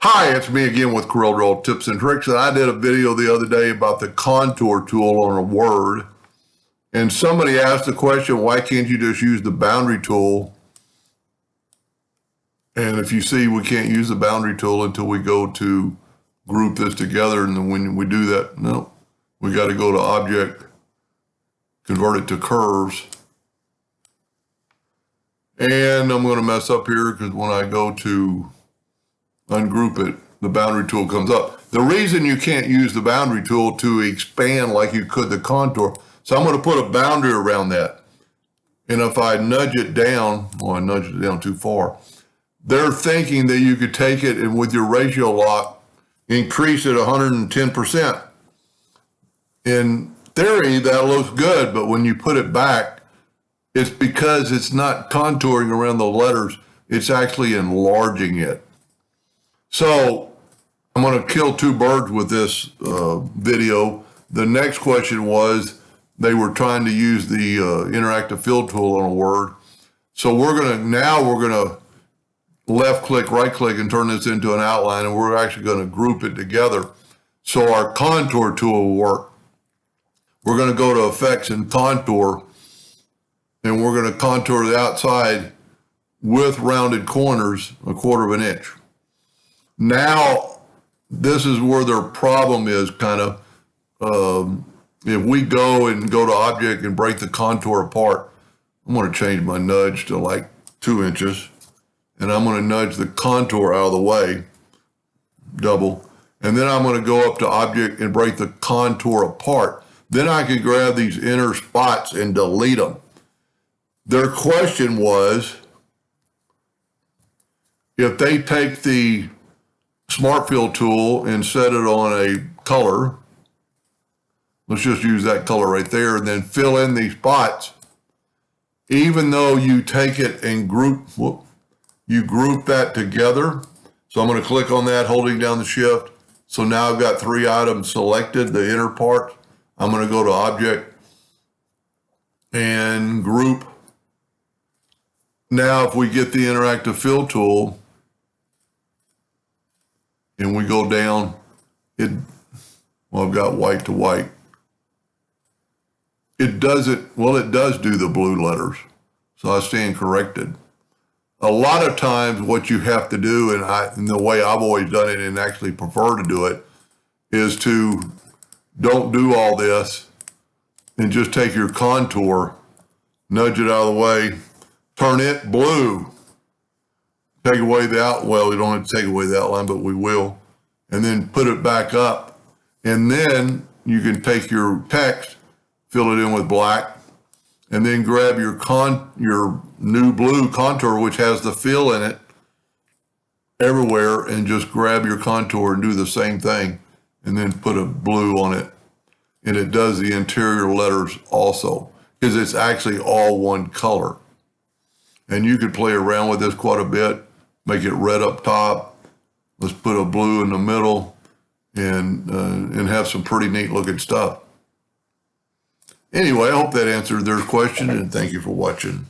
Hi, it's me again with CorelDraw tips and tricks. And I did a video the other day about the contour tool on a Word. And somebody asked the question, why can't you just use the boundary tool? And if you see, we can't use the boundary tool until we go to group this together. And then when we do that, no, we got to go to Object, convert it to curves. And I'm going to mess up here because when I go to ungroup it, the boundary tool comes up. The reason you can't use the boundary tool to expand like you could the contour, so I'm going to put a boundary around that. And if I nudge it down, well, I nudged it down too far, they're thinking that you could take it and with your ratio lock, increase it 110%. In theory, that looks good, but when you put it back, it's because it's not contouring around the letters, it's actually enlarging it. So I'm going to kill two birds with this video. The next question was, they were trying to use the interactive fill tool on a Word. So we're going to left click, right click, and turn this into an outline, and we're actually going to group it together. So our contour tool will work. We're going to go to effects and contour, and we're going to contour the outside with rounded corners 1/4 of an inch. Now, this is where their problem is kind of, if we go to object and break the contour apart, I'm going to change my nudge to like 2 inches, and I'm going to nudge the contour out of the way, double, and then I'm going to go up to object and break the contour apart. Then I can grab these inner spots and delete them. Their question was, if they take the Smart Fill tool and set it on a color, let's just use that color right there, and then fill in these spots, even though you take it and group that together. So I'm going to click on that, holding down the shift. So now I've got 3 items selected, the inner part. I'm going to go to Object and Group. Now, if we get the interactive fill tool and we go down, I've got white to white. It does do the blue letters. So I stand corrected. A lot of times what you have to do, and the way I've always done it and actually prefer to do it, is to don't do all this and just take your contour, nudge it out of the way, turn it blue, take away the outline. Well, we don't have to take away the outline, but we will. And then put it back up. And then you can take your text, fill it in with black, and then grab your new blue contour, which has the fill in it everywhere, and just grab your contour and do the same thing, and then put a blue on it. And it does the interior letters also, because it's actually all one color. And you could play around with this quite a bit, make it red up top. Let's put a blue in the middle, and have some pretty neat looking stuff. Anyway, I hope that answered their question, and thank you for watching.